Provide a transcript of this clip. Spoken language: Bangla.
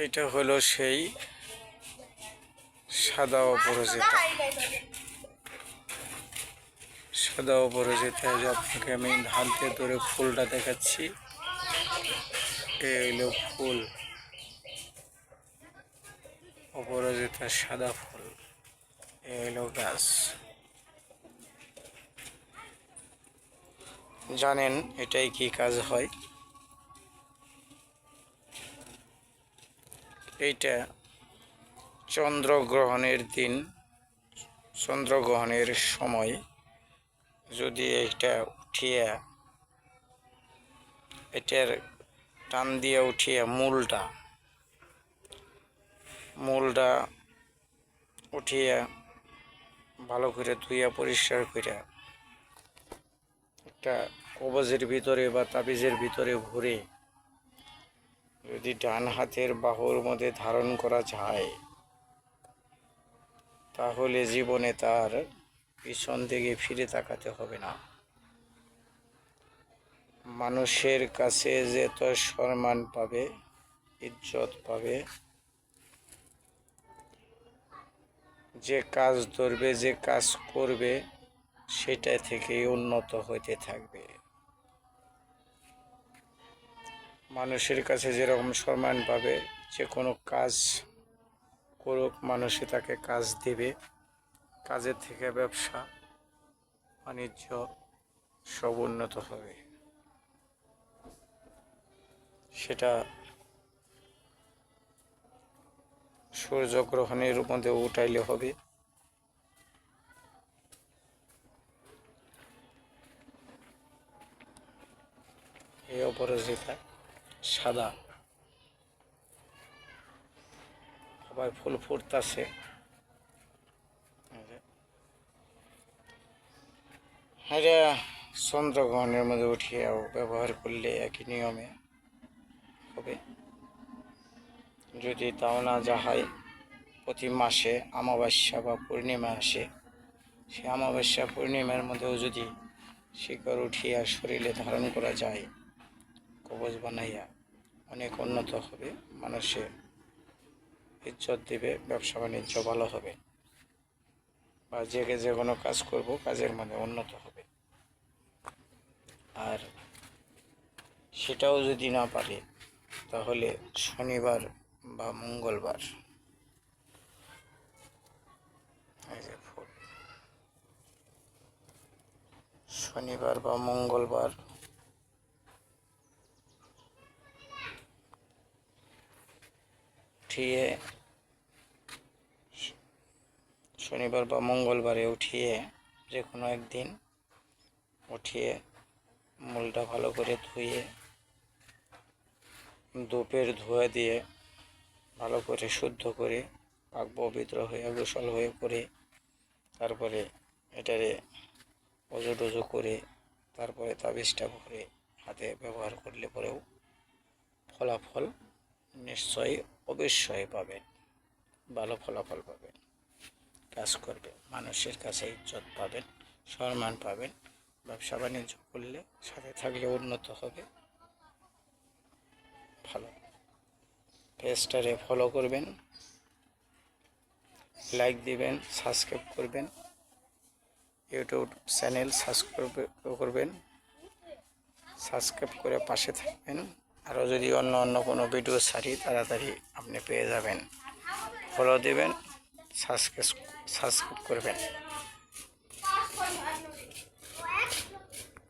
এটা হলো সেই সাদা অপরাজিতা যে আপনাকে আমি হাতে ধরে ফুলটা দেখাচ্ছি। এই হলো ফুল, অপরাজিতার সাদা ফুল। এই হলো গাছ। জানেন এটাই কি কাজ হয়? এইটা চন্দ্রগ্রহণের দিন, চন্দ্রগ্রহণের সময় যদি এইটা উঠিয়ে, এটার টান দিয়ে উঠিয়ে মূলটা উঠিয়ে ভালো করে ধুইয়া পরিষ্কার করে একটা কবজের ভিতরে বা তাবিজের ভিতরে ভরে যদি ডান হাতের বাহুর মধ্যে ধারণ করা যায়, তাহলে জীবনে তার পিছন দিকে ফিরে তাকাতে হবে না। মানুষের কাছে যত সম্মান পাবে, ইজ্জত পাবে, যে কাজ ধরবে, যে কাজ করবে, সেটা থেকেই উন্নত হতে থাকবে। মানুষের কাছে যেরকম সম্মান পাবে, যে কোনো কাজ করুক মানুষে তাকে কাজ দেবে, কাজের থেকে ব্যবসা বাণিজ্য সব উন্নত হবে। সেটা সূর্যগ্রহণের মধ্যে উঠাইলে হবে। এই অপরাজিতা সাদা, আবার ফুল ফুটতেছে। এটা চন্দ্রগ্রহণের মধ্যে উঠিয়েও ব্যবহার করলে একই নিয়মে হবে। যদি তাও না যা হয়, প্রতি মাসে অমাবস্যা বা পূর্ণিমা আসে, সে অমাবস্যা পূর্ণিমার মধ্যেও যদি শিকড় উঠিয়া শরীরে ধারণ করা যায়, কবচ বানাইয়া, অনেক উন্নত হবে। মানুষের ইজ্জত দেবে, ব্যবসা বাণিজ্য ভালো হবে, বা যে কোনো কাজ করব কাজের মধ্যে উন্নত হবে। আর সেটাও যদি না পারে, তাহলে শনিবার বা মঙ্গলবার, এই যে ফুল, শনিবার বা মঙ্গলবার উঠিয়ে, শনিবার বা মঙ্গলবারে উঠিয়ে, যে কোনো একদিন উঠিয়ে মূলটা ভালো করে ধুয়ে, ধূপের ধোঁয়া দিয়ে ভালো করে শুদ্ধ করে, পাক পবিত্র হয়ে গোসল হয়ে করে, তারপরে এটারে অজু টজু করে, তারপরে তাবিজটা ভরে হাতে ব্যবহার করলে পরেও ফলাফল নিশ্চয়ই অবশ্যই পাবেন, ভালো ফলাফল পাবেন, কাজ করবে, মানুষের কাছে ইজ্জত পাবেন, সম্মান পাবেন, ব্যবসা বাণিজ্য করলে সাথে থাকলে উন্নত হবে। ভালো পেজটারে ফলো করবেন, লাইক দিবেন, সাবস্ক্রাইব করবেন, ইউটিউব চ্যানেল সাবস্ক্রাইব করবেন, সাবস্ক্রাইব করে পাশে থাকবেন। আরও যদি অন্য কোনো ভিডিও ছাড়ি, তাড়াতাড়ি আপনি পেয়ে যাবেন। ফলো দিবেন, সাবস্ক্রাইব করবেন।